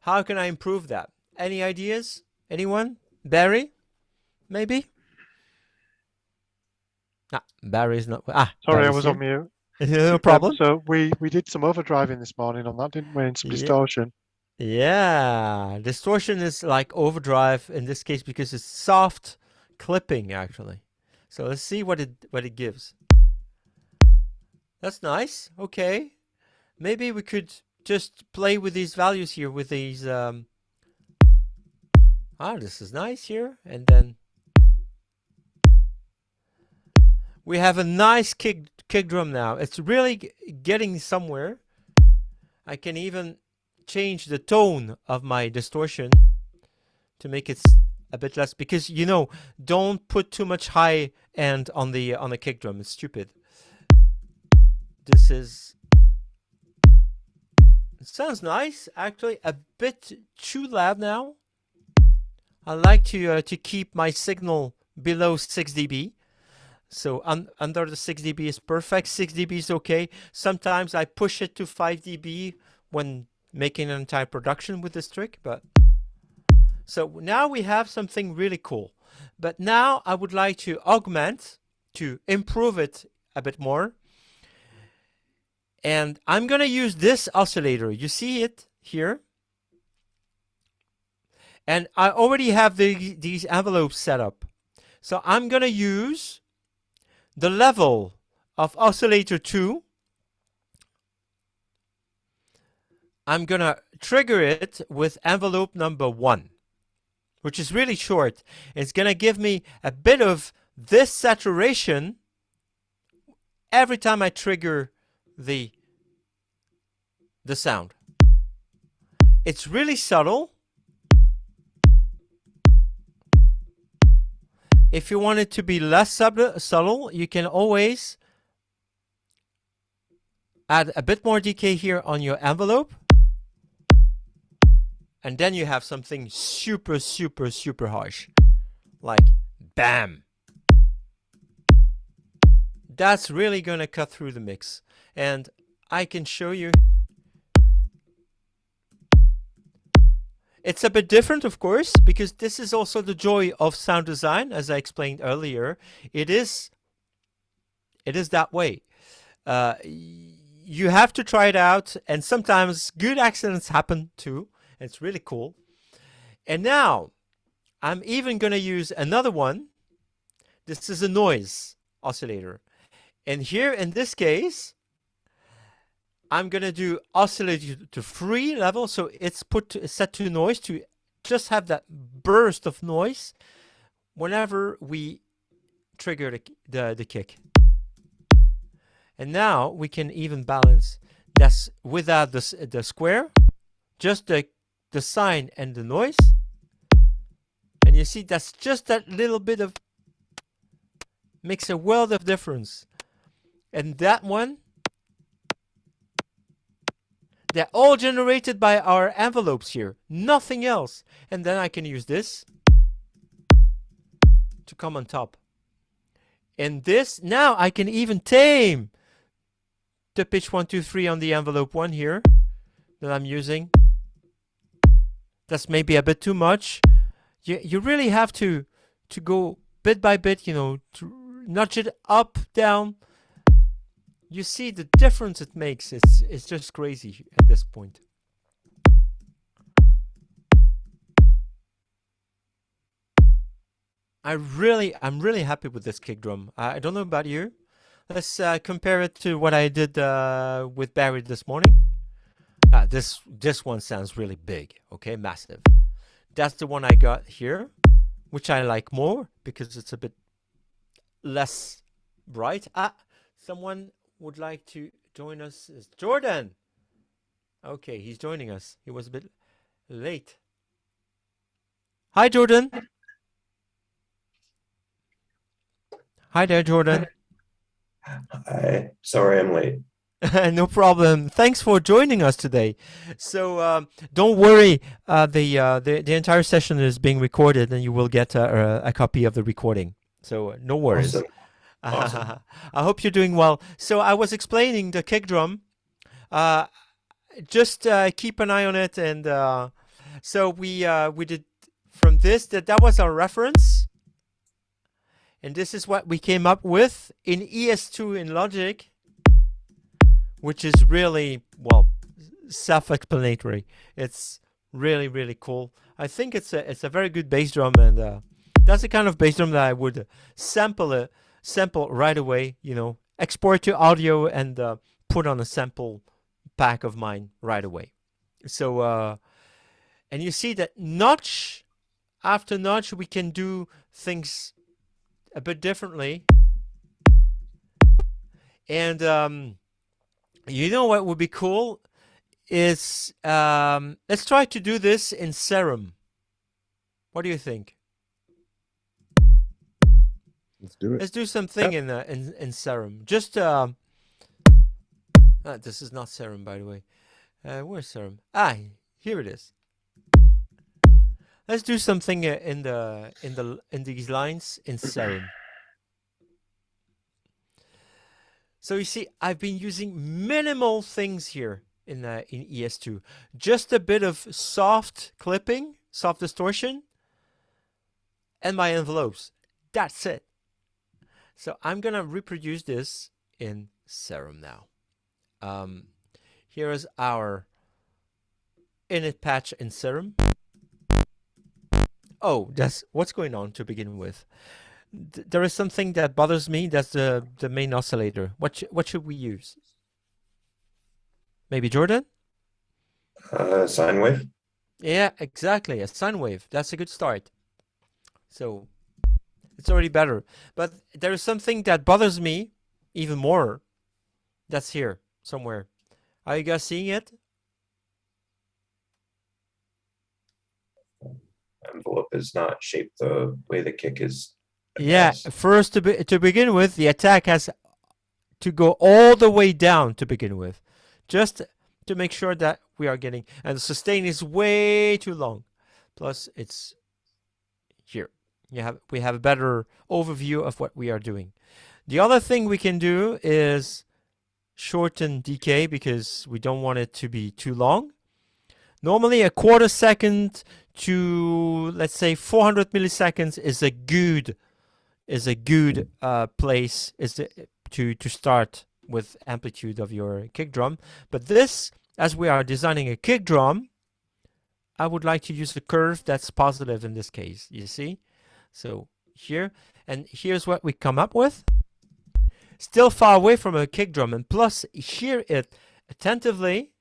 How can I improve that? Any ideas? Anyone? Barry? Maybe? Ah, Barry's not. Ah, Sorry, I Barry's was on here. mute. No problem. So we did some overdriving this morning on that, didn't we? And some Yeah. distortion. Yeah. Distortion is like overdrive in this case because it's soft clipping actually. So let's see what it gives. That's nice. Okay. Maybe we could just play with these values here with these this is nice here. And then we have a nice kick drum now. It's really getting somewhere. I can even change the tone of my distortion to make it a bit less, because don't put too much high end on the kick drum. It's stupid. This is it sounds nice actually, a bit too loud now. I like to keep my signal below 6 dB. So under the 6 dB is perfect. 6 dB is okay. Sometimes I push it to 5 dB when making an entire production with this trick. But so now we have something really cool. But now I would like to augment, to improve it a bit more. And I'm going to use this oscillator. You see it here? And I already have these envelopes set up. So I'm going to use the level of oscillator 2. I'm going to trigger it with envelope number 1, which is really short. It's going to give me a bit of this saturation every time I trigger the sound. It's really subtle. If you want it to be less subtle, you can always add a bit more decay here on your envelope. And then you have something super, super, super harsh. Like, bam. That's really going to cut through the mix. And I can show you. It's a bit different, of course, because this is also the joy of sound design, as I explained earlier. It is that way. You have to try it out, and sometimes good accidents happen too. It's really cool. And now, I'm even going to use another one. This is a noise oscillator. And here, in this case, I'm going to do oscillator to free level. So it's set to noise to just have that burst of noise whenever we trigger the kick. And now we can even balance this without the square, just the sine and the noise. And you see, that's just that little bit of, makes a world of difference. And that one, they're all generated by our envelopes here, nothing else. And then I can use this to come on top. And this, now I can even tame the pitch 1, 2, 3 on the envelope 1 here that I'm using. That's maybe a bit too much. You really have to go bit by bit, to nudge it up, down. You see the difference it makes. It's just crazy at this point. I'm really happy with this kick drum. I don't know about you. Let's compare it to what I did with Barry this morning. This one sounds really big. Okay, massive. That's the one I got here, which I like more because it's a bit less bright. Someone would like to join us. It's Jordan. Okay, he's joining us. He was a bit late. Hi, Jordan. Hi there, Jordan. Hi. Sorry I'm late. No problem. Thanks for joining us today. So don't worry. The entire session is being recorded, and you will get a copy of the recording. So no worries. Awesome. I hope you're doing well. So I was explaining the kick drum. Just keep an eye on it, and So we did from this that was our reference, and this is what we came up with in ES2 in Logic, which is really, well, self-explanatory. It's really cool. I think it's a very good bass drum, and that's the kind of bass drum that I would sample right away. You know, export to audio and put on a sample pack of mine right away. So and you see that notch after notch we can do things a bit differently. And you know what would be cool is let's try to do this in Serum. What do you think? Let's do it. Let's do something in Serum. Just this is not Serum, by the way. Where's Serum? Here it is. Let's do something in these lines in Serum. So you see, I've been using minimal things here in ES2. Just a bit of soft clipping, soft distortion, and my envelopes. That's it. So I'm gonna reproduce this in Serum now. Here is our init patch in Serum. Oh, that's what's going on to begin with. There is something that bothers me. That's the main oscillator. What should we use? Maybe Jordan? Sine wave. Yeah, exactly. A sine wave. That's a good start. So it's already better. But there is something that bothers me even more. That's here somewhere. Are you guys seeing it? Envelope is not shaped the way the kick is. Yeah, first to begin with, the attack has to go all the way down to begin with, just to make sure that we are getting, and the sustain is way too long. Plus, it's here. We have a better overview of what we are doing. The other thing we can do is shorten decay because we don't want it to be too long. Normally, a quarter second to, let's say, 400 milliseconds is a good place to start with amplitude of your kick drum. But this, as we are designing a kick drum, I would like to use a curve that's positive in this case. You see? So here, and here's what we come up with. Still far away from a kick drum, and plus hear it attentively.